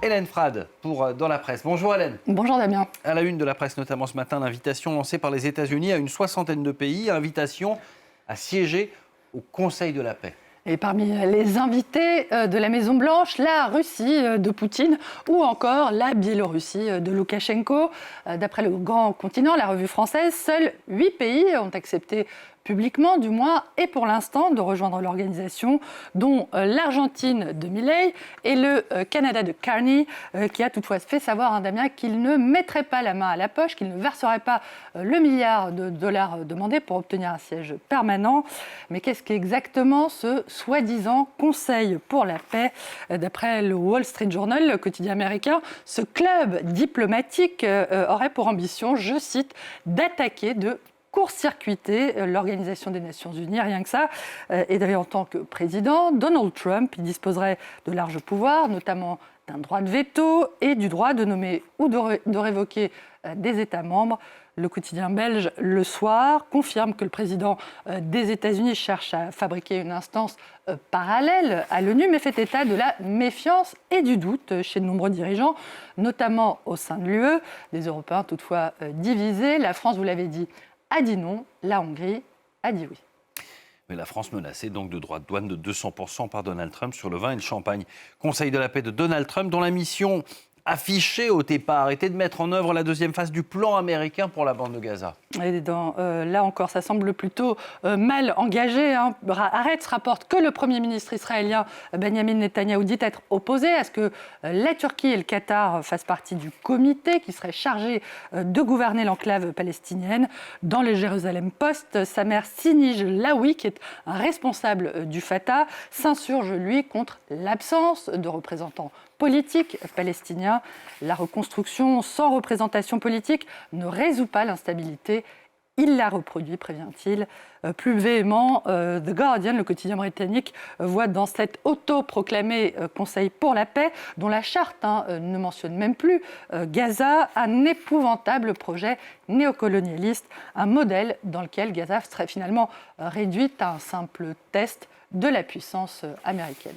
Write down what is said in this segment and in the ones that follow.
Hélène Frade pour Dans la Presse. Bonjour Hélène. Bonjour Damien. À la une de la presse notamment ce matin, l'invitation lancée par les États-Unis à une soixantaine de pays, invitation à siéger au Conseil de la paix. Et parmi les invités de la Maison-Blanche, la Russie de Poutine ou encore la Biélorussie de Loukachenko. D'après le Grand Continent, la revue française, seuls 8 pays ont accepté publiquement, du moins, et pour l'instant, de rejoindre l'organisation, dont l'Argentine de Milei et le Canada de Carney, qui a toutefois fait savoir, Damien, qu'il ne mettrait pas la main à la poche, qu'il ne verserait pas le milliard de dollars demandé pour obtenir un siège permanent. Mais qu'est-ce qu'exactement ce soi-disant Conseil pour la paix? D'après le Wall Street Journal, le quotidien américain, ce club diplomatique aurait pour ambition, je cite, d'attaquer de court-circuiter l'Organisation des Nations Unies, rien que ça. Et d'ailleurs, en tant que président, Donald Trump il disposerait de larges pouvoirs, notamment d'un droit de veto et du droit de nommer ou de révoquer des États membres. Le quotidien belge, Le Soir, confirme que le président des États-Unis cherche à fabriquer une instance parallèle à l'ONU, mais fait état de la méfiance et du doute chez de nombreux dirigeants, notamment au sein de l'UE. Des Européens toutefois divisés. La France, vous l'avez dit, a dit non, la Hongrie a dit oui. Mais la France menacée donc de droits de douane de 200% par Donald Trump sur le vin et le champagne. Conseil de la paix de Donald Trump, dont la mission affichée au départ était de mettre en œuvre la deuxième phase du plan américain pour la bande de Gaza. Et là encore, ça semble plutôt mal engagé. Haaretz rapporte que le Premier ministre israélien Benjamin Netanyahou dit être opposé à ce que la Turquie et le Qatar fassent partie du comité qui serait chargé de gouverner l'enclave palestinienne. Dans le Jérusalem Post, Samer Sinij-Laoui, qui est un responsable du Fatah, s'insurge, lui, contre l'absence de représentants politique palestinien. La reconstruction sans représentation politique ne résout pas l'instabilité. Il la reproduit, prévient-il. Plus véhément, The Guardian, le quotidien britannique, voit dans cet autoproclamé Conseil pour la paix, dont la charte ne mentionne même plus Gaza, un épouvantable projet néocolonialiste, un modèle dans lequel Gaza serait finalement réduite à un simple test de la puissance américaine.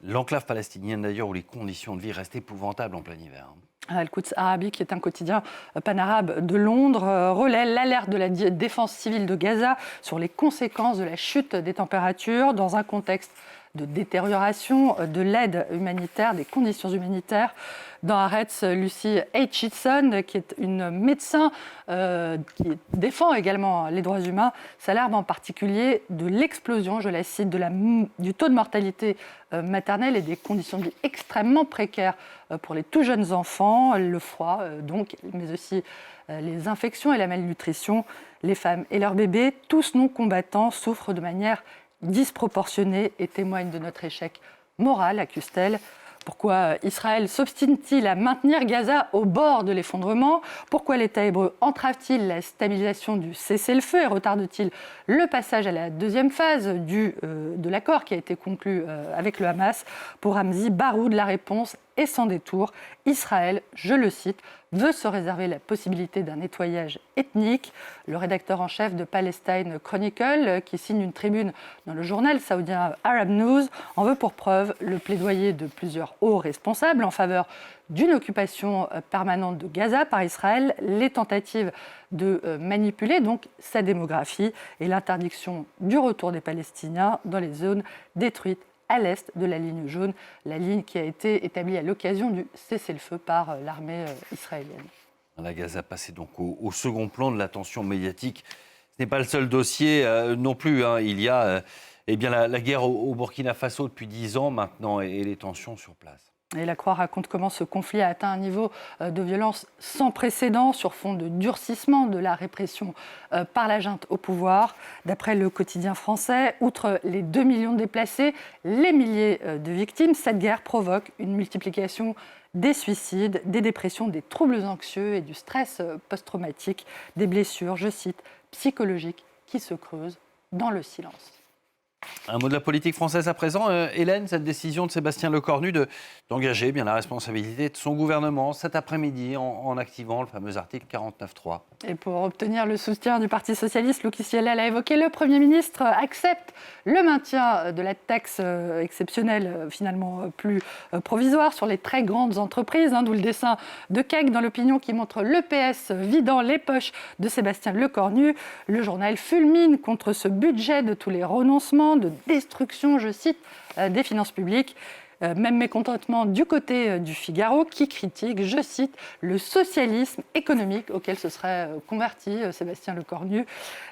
L'enclave palestinienne d'ailleurs où les conditions de vie restent épouvantables en plein hiver. Al-Quds Arabi, qui est un quotidien panarabe de Londres, relaie l'alerte de la défense civile de Gaza sur les conséquences de la chute des températures dans un contexte de détérioration de l'aide humanitaire, des conditions humanitaires. Dans Haaretz, Lucy Aitchison, qui est une médecin qui défend également les droits humains, s'alarme en particulier de l'explosion, je la cite, du taux de mortalité maternelle et des conditions de vie extrêmement précaires pour les tout jeunes enfants, le froid donc, mais aussi les infections et la malnutrition. Les femmes et leurs bébés, tous non combattants, souffrent de manière disproportionnée et témoignent de notre échec moral, accuse-t-elle. Pourquoi Israël s'obstine-t-il à maintenir Gaza au bord de l'effondrement? Pourquoi l'État hébreu entrave-t-il la stabilisation du cessez-le-feu et retarde-t-il le passage à la deuxième phase de l'accord qui a été conclu avec le Hamas? Pour Ramzi Baroud, la réponse est sans détour. Israël, je le cite, veut se réserver la possibilité d'un nettoyage ethnique. Le rédacteur en chef de Palestine Chronicle, qui signe une tribune dans le journal saoudien Arab News, en veut pour preuve le plaidoyer de plusieurs hauts responsables en faveur d'une occupation permanente de Gaza par Israël, les tentatives de manipuler donc sa démographie et l'interdiction du retour des Palestiniens dans les zones détruites à l'est de la ligne jaune, la ligne qui a été établie à l'occasion du cessez-le-feu par l'armée israélienne. La Gaza passait donc au second plan de l'attention médiatique. Ce n'est pas le seul dossier non plus. Il y a la guerre au Burkina Faso depuis 10 ans maintenant et les tensions sur place. Et la Croix raconte comment ce conflit a atteint un niveau de violence sans précédent sur fond de durcissement de la répression par la junte au pouvoir. D'après le quotidien français, outre les 2 millions de déplacés, les milliers de victimes, cette guerre provoque une multiplication des suicides, des dépressions, des troubles anxieux et du stress post-traumatique, des blessures, je cite, psychologiques qui se creusent dans le silence. Un mot de la politique française à présent. Hélène, cette décision de Sébastien Lecornu d'engager bien la responsabilité de son gouvernement cet après-midi en activant le fameux article 49.3. Et pour obtenir le soutien du Parti socialiste, Luc Kisiel l'a évoqué, le Premier ministre accepte le maintien de la taxe exceptionnelle, finalement plus provisoire, sur les très grandes entreprises, d'où le dessin de Keck dans l'opinion qui montre le PS vidant les poches de Sébastien Lecornu. Le journal fulmine contre ce budget de tous les renoncements, de destruction, je cite, des finances publiques. Même mécontentement du côté du Figaro qui critique, je cite, le socialisme économique auquel se serait converti Sébastien Lecornu.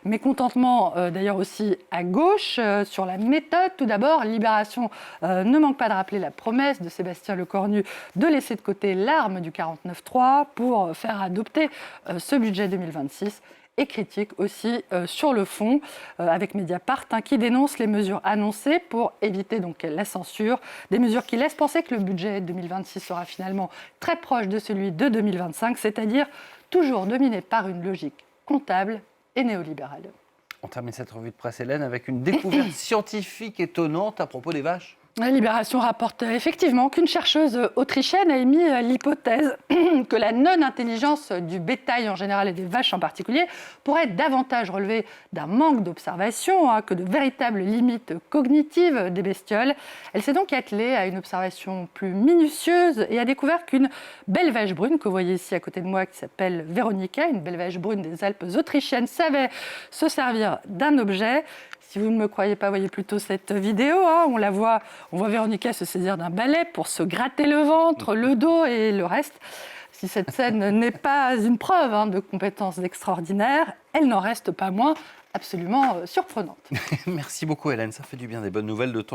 Mécontentement d'ailleurs aussi à gauche sur la méthode. Tout d'abord, Libération ne manque pas de rappeler la promesse de Sébastien Lecornu de laisser de côté l'arme du 49.3 pour faire adopter ce budget 2026. Et critique aussi sur le fond, avec Mediapart, qui dénonce les mesures annoncées pour éviter donc la censure, des mesures qui laissent penser que le budget 2026 sera finalement très proche de celui de 2025, c'est-à-dire toujours dominé par une logique comptable et néolibérale. On termine cette revue de presse, Hélène, avec une découverte scientifique étonnante à propos des vaches. La Libération rapporte effectivement qu'une chercheuse autrichienne a émis l'hypothèse que la non-intelligence du bétail en général et des vaches en particulier pourrait davantage relever d'un manque d'observation que de véritables limites cognitives des bestioles. Elle s'est donc attelée à une observation plus minutieuse et a découvert qu'une belle vache brune, que vous voyez ici à côté de moi, qui s'appelle Véronica, une belle vache brune des Alpes autrichiennes, savait se servir d'un objet. Si vous ne me croyez pas, voyez plutôt cette vidéo. On voit Véronica se saisir d'un balai pour se gratter le ventre, le dos et le reste. Si cette scène n'est pas une preuve de compétences extraordinaires, elle n'en reste pas moins absolument surprenante. Merci beaucoup, Hélène. Ça fait du bien, des bonnes nouvelles de temps.